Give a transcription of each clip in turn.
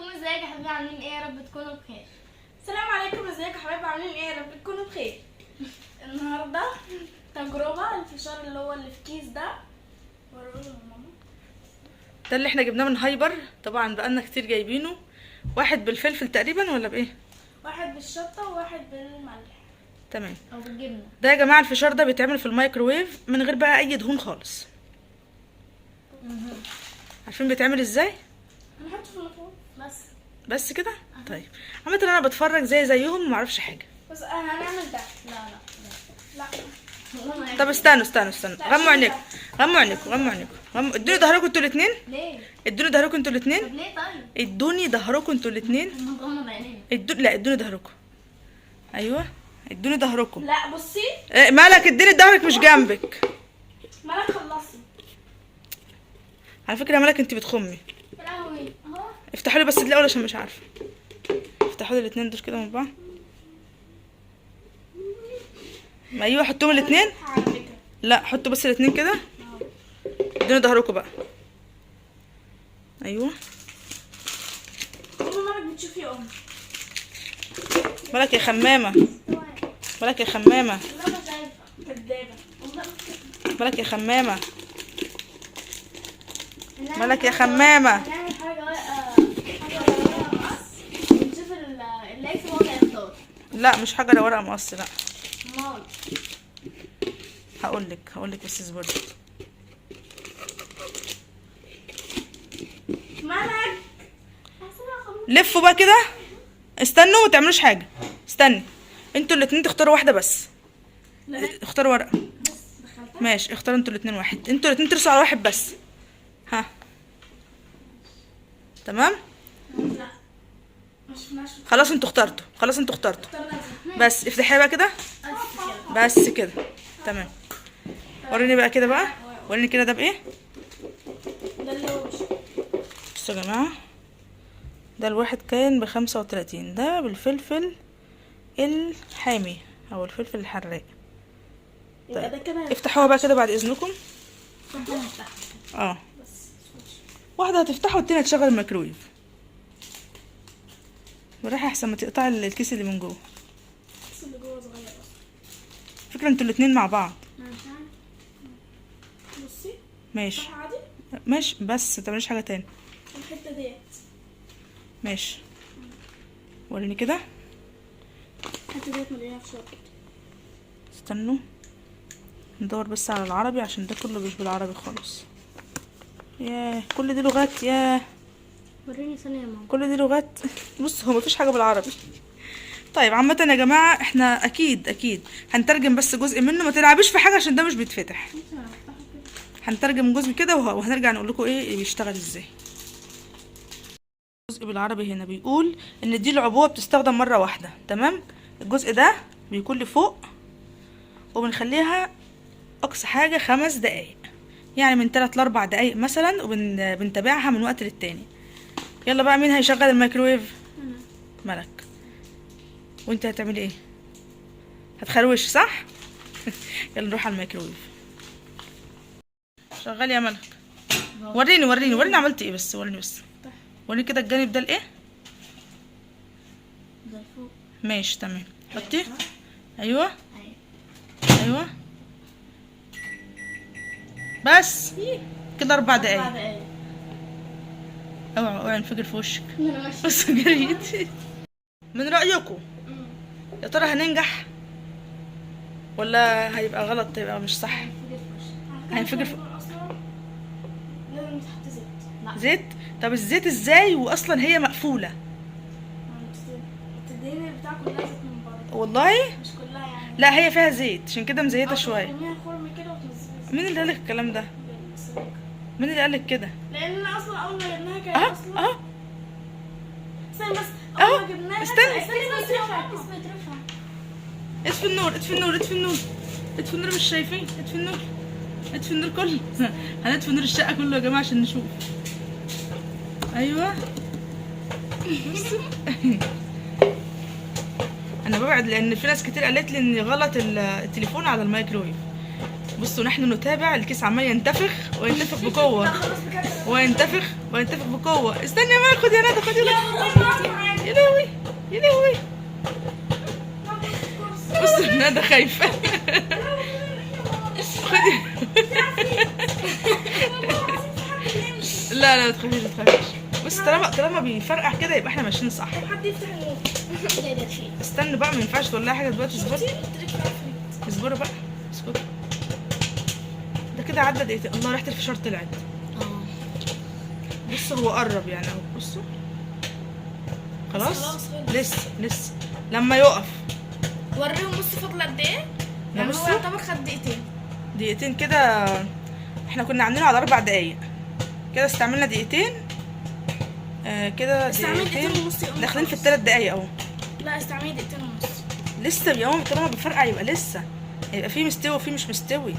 عليكم، ازيك يا حبايبي؟ عاملين ايه؟ يا رب تكونوا بخير. السلام عليكم، ازيكم يا حبايبي؟ عاملين ايه؟ يا رب تكونوا بخير. النهارده تجربه الفشار اللي هو اللي في كيس ده. وريه لماما. ده اللي احنا جبناه من هايبر، طبعا بقالنا كتير جايبينه. واحد بالفلفل تقريبا ولا بايه؟ واحد بالشطه وواحد بالملح تمام. او بالجبنه. ده يا جماعه الفشار ده بيتعمل في الميكروويف من غير بقى اي دهون خالص. عارفين بيتعمل ازاي؟ هنحطه في الميكرويف بس كده. طيب عامه انا بتفرج زيهم ومعرفش حاجه. بس هنعمل ده. لا لا طب استنوا غموا عينيكم ادوني ظهركم انتوا الاثنين. ليه؟ ادوني ظهركم انتوا الاثنين. طب ليه طيب؟ ادوني ظهركم انتوا الاثنين. نغمض عينينا. لا ادوني ظهركم. ايوه ادوني ظهركم. لا بصي. مالك؟ اديني ظهرك مش جنبك. مالك خلصي. على فكره يا مالك انت بتخمي. يا لهوي اهو. افتحوا لي بس الاول عشان مش عارفه. افتحوا لي الاثنين دول كده من بعض. ايوه حطوهم الاثنين. على فكره لا حطوا بس الاثنين كده. ادوني ظهركم بقى. ايوه. مالك بتشوفي مالك يا خمامه. مالك يا خمامه. لا انا شايفه كدابه. مالك يا خمامه. مالك يا خمامه. هنعمل حاجه ورقه مقص ونشوف اللي هيكسب هو اللي هيختار. لا مش حجر ورقه مقص، لا. امال هقول لك بس اصبري. مالك. لفوا بقى كده. استنوا ما تعملوش حاجه. استني انتوا الاثنين تختاروا واحده بس. اختاروا ورقه. ماشي اختاروا انتوا الاثنين واحد. انتوا الاثنين ترسوا على واحد بس. ها تمام. لا ما شفناش. خلاص انتوا اخترتوا. بس افتحيها بقى كده. بس كده تمام. وريني بقى كده بقى. وريني كده ده بايه. ده اللي هو بصوا يا جماعه، ده الواحد كان ب35. ده بالفلفل الحامي او الفلفل الحراق. يبقى ده كده. افتحوها بقى كده بعد اذنكم. واحده هتفتحها والتانية هتشغل الميكرويف. بالراحه احسن ما تقطعي الكيس اللي من جوه. الكيس اللي جوه صغير اصلا. فكرة انتوا الاتنين مع بعض. بصي ماشي صح عادي. ماشي بس متعمليش حاجه تاني. الحته ديت ماشي وريني كده. الحته ديت مليانه فشار. استنوا ندور بس على العربي عشان ده كله مش بالعربي خالص. ياه كل دي لغات. ياه وريني ثانيه يا ماما. كل دي لغات. بص هو مفيش حاجه بالعربي. طيب عامه يا جماعه احنا اكيد هنترجم بس جزء منه. ما تلعبيش في حاجه عشان ده مش بيتفتح. هنترجم جزء كده وهنرجع نقول لكم ايه بيشتغل ازاي. الجزء بالعربي هنا بيقول ان دي العبوه بتستخدم مره واحده. تمام. الجزء ده بيكون لفوق وبنخليها اقصى حاجه 5 دقايق، يعني من 3 ل4 دقايق مثلا، وبنتابعها من وقت للتاني. يلا بقى مين هيشغل الميكرويف؟ ملك. وانت هتعملي ايه؟ هتخروش صح؟ يلا نروح على الميكرويف. شغلي يا ملك. وريني عملتي ايه. بس وريني كده الجانب ده الايه. ده لفوق. ماشي تمام. حطي. ايوه بس كده 4 دقايق. اوعى انفجر في وشك. بس جريت. من رأيكم يا ترى هننجح ولا هيبقى غلط؟ هيبقى مش صح. هينفجر في لازم تحط زيت. زيت. طب الزيت ازاي واصلا هي مقفوله؟ تدهني البتاع كلها زيت من بره. والله مش كلها يعني. لا هي فيها زيت عشان كده مزيته شويه. ترميها خرم كده وتنزليها. مين اللي قالك الكلام ده؟ مين اللي قالك كده؟ لان انا اصلا اول ما جبناها كانت اهو اصلا. استني بس. اهو. اول ما جبناها استني. بس رفع. اطفي النور مش شايفين. اطفي النور كله. هنطفي نور الشقه كله يا جماعه عشان نشوف. ايوه. انا ببعد لان في ناس كتير قالت لي ان غلط التليفون على الميكرويف. بصوا نحن نتابع الكيس عمال ينتفخ بقوه وينتفخ بقوه. استني يا ماما، خد يا ندى، خد يا ندى. يا لهوي يا لهوي. بص ندى خايفه. خدي. لا لا، ما تخافيش ما تخافيش. بص طالما بيفرقع كده يبقى احنا ماشيين صح. حد يفتح النور. استنوا بقى، ما ينفعش تولعي حاجه دلوقتي. اصبروا بقى، اسكتوا. ده كده عدى دقيقتين. الله، ريحه الفشار طلعت. بصوا هو قرب يعني اهو، بصوا خلاص. لسه لما يقف وريهم. بص فاضل قد ايه؟ يعني هو يعتبر خد دقيقتين كده. احنا كنا عاملينه على 4 دقايق كده، استعملنا دقيقتين. كده دقيقتين داخلين في ال3 دقايق اهو. لا استعملي 2 دقيقتين ونص. لسه يا ماما، طالما بيفرقع يبقى لسه، يبقى فيه مستوي وفيه مش مستوي.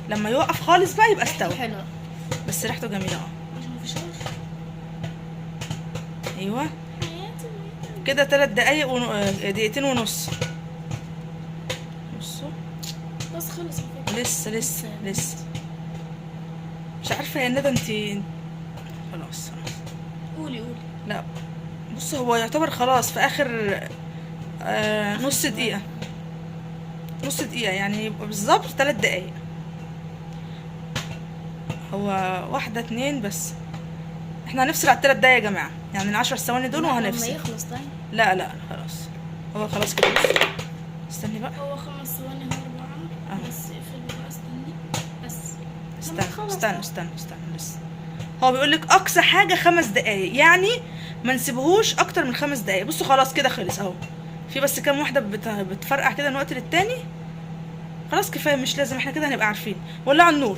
لما يوقف خالص بقى يبقى استوى. حلوه بس ريحته جميله ايوه كده. 3 دقايق دقيقتين ونص. بصوا بس خلص. لسه مش عارفه يا ندى انتي. خلاص قولي. لا بص، هو يعتبر خلاص في اخر نص دقيقه يعني، يبقى بالظبط 3 دقايق. هو 1 2 بس. احنا هنفصل على 3 دقايق يا جماعه، يعني ال10 ثواني دول وهنفصل. لما يخلص. طيب لا خلاص، هو خلاص كده. استني بقى. هو 5 ثواني هو 4. بس اقفل بقى. استني بس. استنى لسه. هو بيقول لك اقصى حاجه 5 دقايق، يعني ما نسيبهوش اكتر من 5 دقايق. بصوا خلاص كده خلص اهو. في بس كام واحده بتفرقع كده من وقت للتاني. خلاص كفايه، مش لازم، احنا كده هنبقى عارفين. ولعوا النور.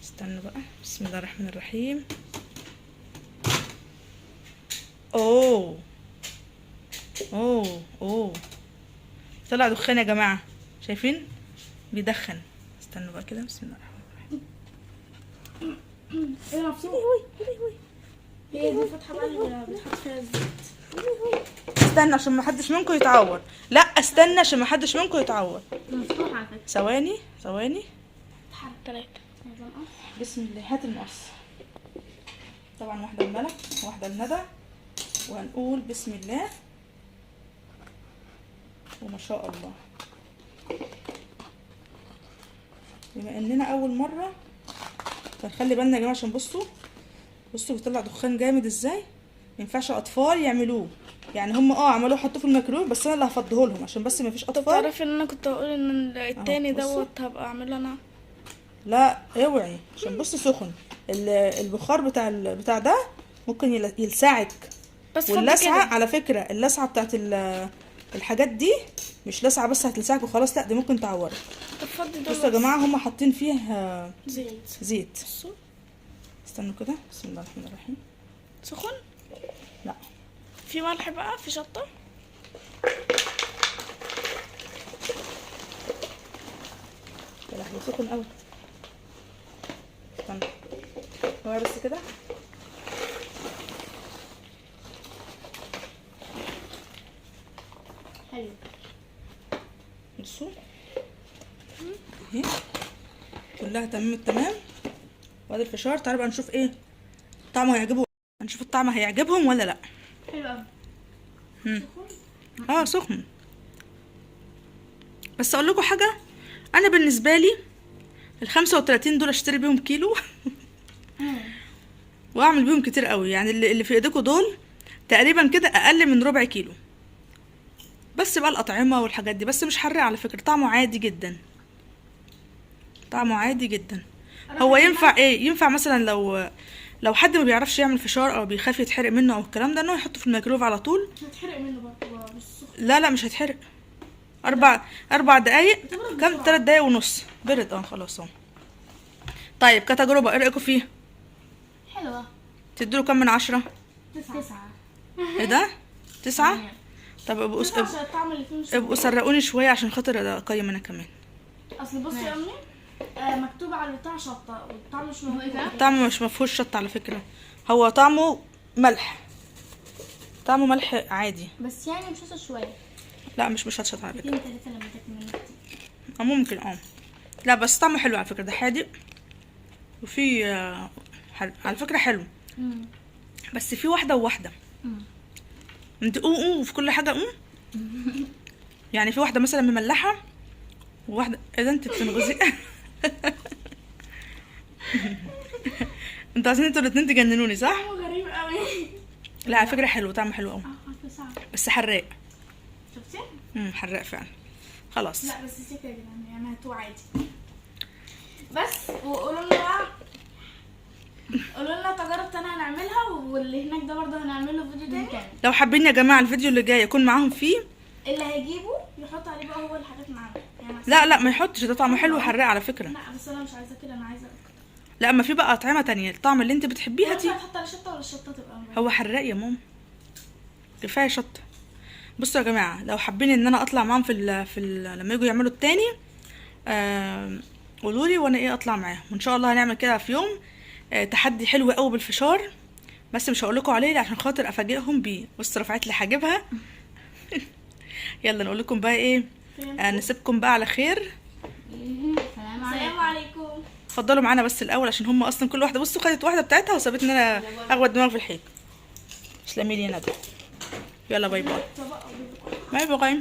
استنوا بقى. بسم الله الرحمن الرحيم. اوه طلع دخان يا جماعه، شايفين بيدخن. استنوا بقى كده. بسم الله الرحمن الرحيم. ايه مفتوح؟ هي دي فتحه بقى اللي بتحط فيها الزيت. استنى عشان ما حدش منكم يتعور. لا استنى عشان ما حدش منكم يتعور. مفتوح على فكره. ثواني اتحرك 3. بسم الله. هات المقص. طبعا واحده الملك وواحده الندى، وهنقول بسم الله وما شاء الله. بما اننا اول مره فنخلي بالنا يا جماعه، عشان بصوا بيطلع دخان جامد ازاي. ما ينفعش اطفال يعملوه، يعني هم عملوه حطوه في الميكرويف، بس انا اللي هفضيه لهم عشان بس ما فيش اطفال. تعرفي ان انا كنت هقول ان التاني دوت هبقى اعمله انا. لا اوعي، عشان بص سخن. البخار بتاع ده ممكن يلسعك. بس واللسعه على فكره، اللسعه بتاعت الحاجات دي مش لسعه بس هتلسعك وخلاص، لا دي ممكن تعورك. بصوا يا جماعه، هم حاطين فيه زيت. استنوا كده. بسم الله الرحمن الرحيم. سخن؟ لا. في ملح بقى، في شطه. يا لهوي سخن قوي. استنى هو بس كده. حلو. بصوا اهي كلها تمام التمام. وادي الفشار. تعالوا بقى نشوف ايه طعمه هيعجبه. هنشوف الطعم هيعجبهم ولا لا. حلو قوي. سخن. بس اقول لكم حاجه، انا بالنسبه لي ال35 دول اشتري بيهم كيلو واعمل بيهم كتير قوي. يعني اللي في ايديكم دول تقريبا كده اقل من ربع كيلو. بس بقى الاطعمه والحاجات دي بس مش حراق على فكره. طعمه عادي جدا. هو ينفع ايه؟ ينفع مثلا لو حد ما بيعرفش يعمل فشار او بيخاف يتحرق منه او الكلام ده، انه يحطه في الميكرويف على طول. هتحرق منه برضه بالسخن. لا مش هيتحرق. 4 دقايق كام؟ 3 دقايق ونص برد. خلاص اهو. طيب كتجربه ايه رايكم فيه؟ حلوه. تديله كام من 10؟ 9. ايه ده 9؟ طب ابقوا سرقوني شويه عشان خاطر اقيم انا كمان. اصل بصي يا امي، مكتوب على البتاع شطه والطعم مش موجود. الطعم مش مفهوش شطه على فكره. هو طعمه ملح عادي. بس يعني مش شويه. لا مش مشطشط على فكره. 2 3 لما تاكل منه كتير. ممكن لا بس طعمه حلو على فكره، ده حادق وفي حلو على فكره حلو. بس في واحده وواحده. انت في كل حاجه يعني في واحده مثلا مملحه وواحده اذا انت بتنغزي. انتوا عايزين انتوا الاتنين تجننوني صح؟ طعمه غريب قوي. لا على فكره حلو، طعمه حلو قوي صعب. بس حراق. شفتي؟ حراق فعلا. خلاص لا بس سيكا يا جدعان يعني هاتوه عادي. بس وقولوا لنا بقى، قولوا لنا تجارب تانية هنعملها، واللي هناك ده برضه هنعمله فيديو تاني. لو حابين يا جماعه الفيديو اللي جاي يكون معاهم فيه، اللي هيجيبه يحط عليه بقى هو الحاجات معانا يعني. لا ما يحطش، ده طعمه حلو وحراق على فكره. لا بس انا مش عايزه كده، انا عايزه أكتر. لا اما في بقى اطعمه تانية الطعم اللي انت بتحبيها دي. هتحط على شطه ولا الشطه تبقى هو حراق يا ماما، كفايه شطه. بصوا يا جماعه لو حابين ان انا اطلع معاهم لما يجوا يعملوا التاني قولوا لي وانا اطلع معاهم، وان شاء الله هنعمل كده في يوم تحدي حلو قوي بالفشار، بس مش هقول لكم عليه عشان خاطر افاجئهم بيه. بصوا رفعت لي حاجبها. يلا نقول لكم بقى ايه، نسيبكم بقى على خير. السلام عليكم. اتفضلوا معانا بس الاول عشان هم اصلا كل واحده بصوا خدت واحده بتاعتها وسابتني انا اغوى دماغي في الحيط. تسلمي لي يا ندى. يلا باي باي. باي باي.